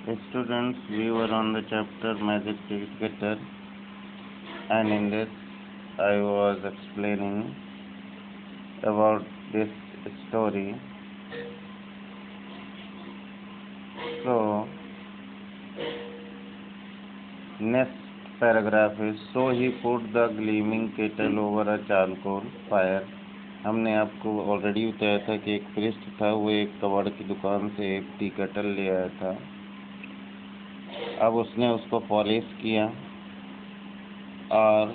Students, we were on the chapter Magic Ticketer, and in this I was explaining about this story. So, next paragraph is, so he put the gleaming kettle over a charcoal fire. हमने आपको already बताया था कि एक पृष्ठ था, वो एक कबाड़ की दुकान से एक टी केटल ले आया था। अब उसने उसको पॉलिश किया और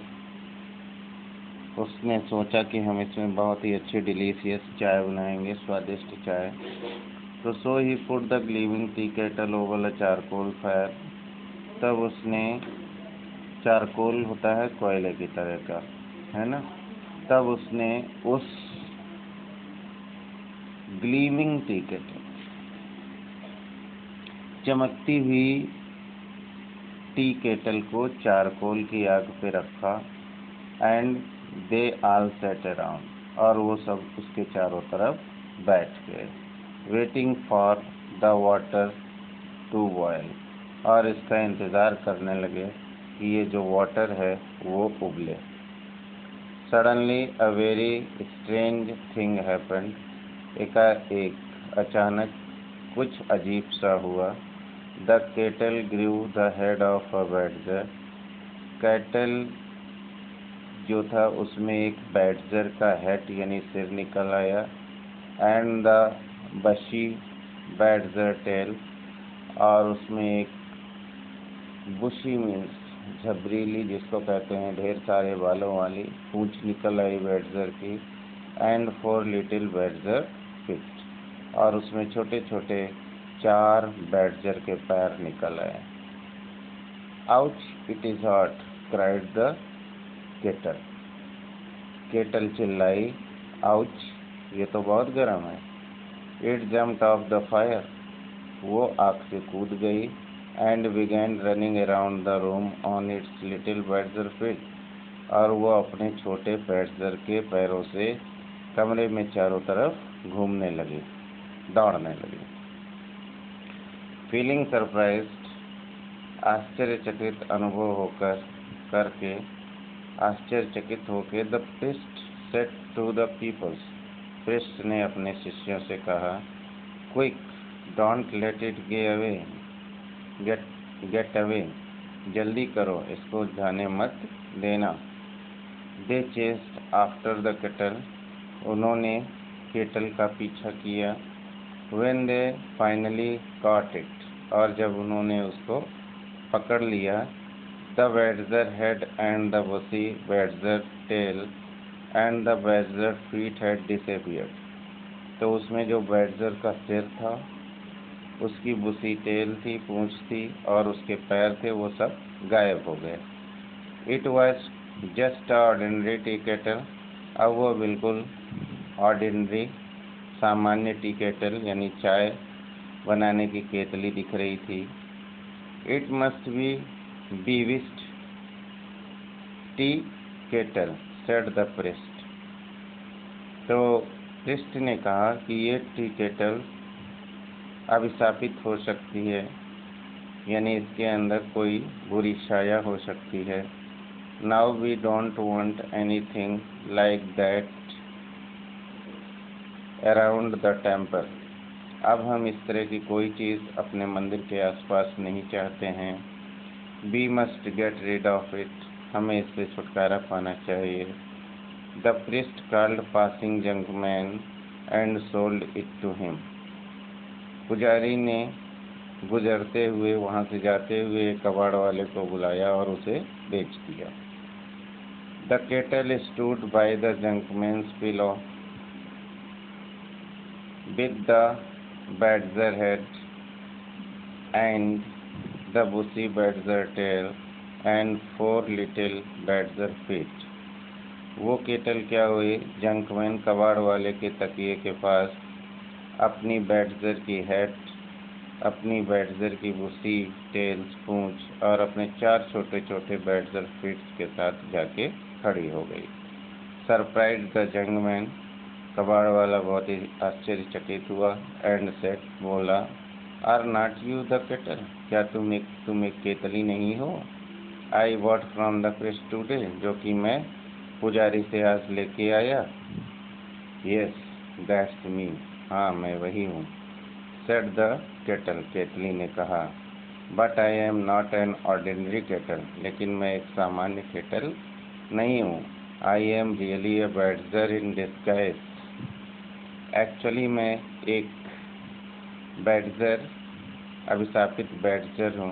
उसने सोचा कि हम इसमें बहुत ही अच्छी डिलीशियस चाय बनाएंगे, स्वादिष्ट चाय। तो so he put the gleaming tea kettle over a charcoal fire. तब उसने, चारकोल होता है कोयले की तरह का, है ना। तब उसने उस ग्लीविंग टी केटल, चमकती हुई टी केटल को चारकोल की आग पे रखा। And they all sat around, और वो सब उसके चारों तरफ बैठ गए, waiting for the water to boil, और इसका इंतज़ार करने लगे कि ये जो वाटर है वो उबले। Suddenly a very strange thing happened, एकाएक अचानक कुछ अजीब सा हुआ। The kettle grew the head of a badger, kettle जो था उसमें एक बैडजर का हेड यानी सिर निकल आया। एंड द बशी बैडजर टेल, और उसमें एक बुशी मीन्स झबरीली, जिसको कहते हैं ढेर सारे बालों वाली, पूंछ निकल आई बैडजर की। एंड 4 लिटिल बैडजर फीट, और उसमें छोटे छोटे 4 बैडजर के पैर निकल आए। Ouch it is hot cried the kettle, kettle चिल्लाई, आउच ये तो बहुत गर्म है। It jumped off the fire, वो आग से कूद गई। And began running around the room on its little badger feet, और वो अपने छोटे बैडजर के पैरों से कमरे में चारों तरफ घूमने लगी, दौड़ने लगी। फीलिंग सरप्राइज्ड, आश्चर्यचकित अनुभव होकर करके, आश्चर्यचकित होकर, the priest said to the peoples, priest ने अपने शिष्यों से कहा, quick don't let it get away, जल्दी करो, इसको जाने मत देना। They chased after the kettle, उन्होंने केटल का पीछा किया। When they finally caught it, और जब उन्होंने उसको पकड़ लिया, the badger head and the bushy badger tail and the badger feet had disappeared, तो उसमें जो बैडजर का सिर था, उसकी बुशी टेल थी, पूंछ थी, और उसके पैर थे, वो सब गायब हो गए। It was just ordinary T kettle, अब वो बिल्कुल ऑर्डिनरी, सामान्य टी केटल यानी चाय बनाने की केतली दिख रही थी। It must be bewitched tea kettle said the priest, तो प्रीस्ट ने कहा कि ये टी केटल अभिशापित हो सकती है, यानी इसके अंदर कोई बुरी छाया हो सकती है। Now we don't want anything like that around the temple, अब हम इस तरह की कोई चीज़ अपने मंदिर के आसपास नहीं चाहते हैं। We must get rid of it, हमें इससे छुटकारा पाना चाहिए। The priest called passing junkman and sold it to him, पुजारी ने गुजरते हुए, वहाँ से जाते हुए कबाड़ वाले को बुलाया और उसे बेच दिया। The kettle stood by the junkman's pillow with the badger head and the bushy badger tail and 4 little badger feet, वो केटल क्या हुई, जंकमैन कबाड़ वाले के तकिए के पास अपनी बैडजर की हेड, अपनी बैडजर की बुशी टेल्स पूंछ, और अपने 4 छोटे छोटे बैडजर फीट्स के साथ जाके खड़ी हो गई। सरप्राइज द जंकमैन, कबाड़ वाला बहुत ही आश्चर्यचकित हुआ। एंड सेट, बोला, are not you the kettle, क्या तुम एक केतली नहीं हो? I bought from the priest today, जो कि मैं पुजारी से आज लेके आया। यस दैट्स मी, हाँ मैं वही हूँ। सेड द केटल, केतली ने कहा। But I am not an ordinary kettle, लेकिन मैं एक सामान्य केटल नहीं हूँ। I am really a badger in disguise, actually मैं एक बैडजर, अभिशापित बैडजर हूँ।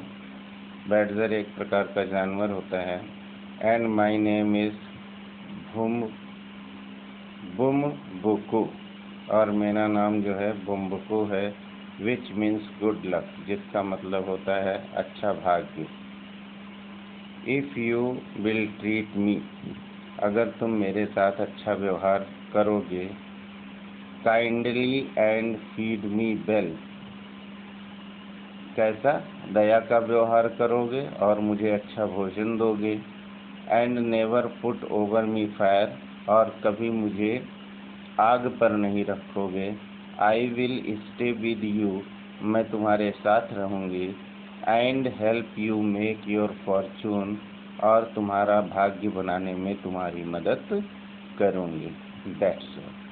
बैडजर एक प्रकार का जानवर होता है। एंड माई नेम इज बुम्बुकू, और मेरा नाम जो है बुम्बुकू है। विच मीन्स गुड लक, जिसका मतलब होता है अच्छा भाग्य। If you will treat me, अगर तुम मेरे साथ अच्छा व्यवहार करोगे। Kindly and feed me well, कैसा? दया का व्यवहार करोगे और मुझे अच्छा भोजन दोगे। And never put over me fire, और कभी मुझे आग पर नहीं रखोगे। I will stay with you, मैं तुम्हारे साथ रहूँगी। And help you make your Fortune, और तुम्हारा भाग्य बनाने में तुम्हारी मदद करूँगी। That's all.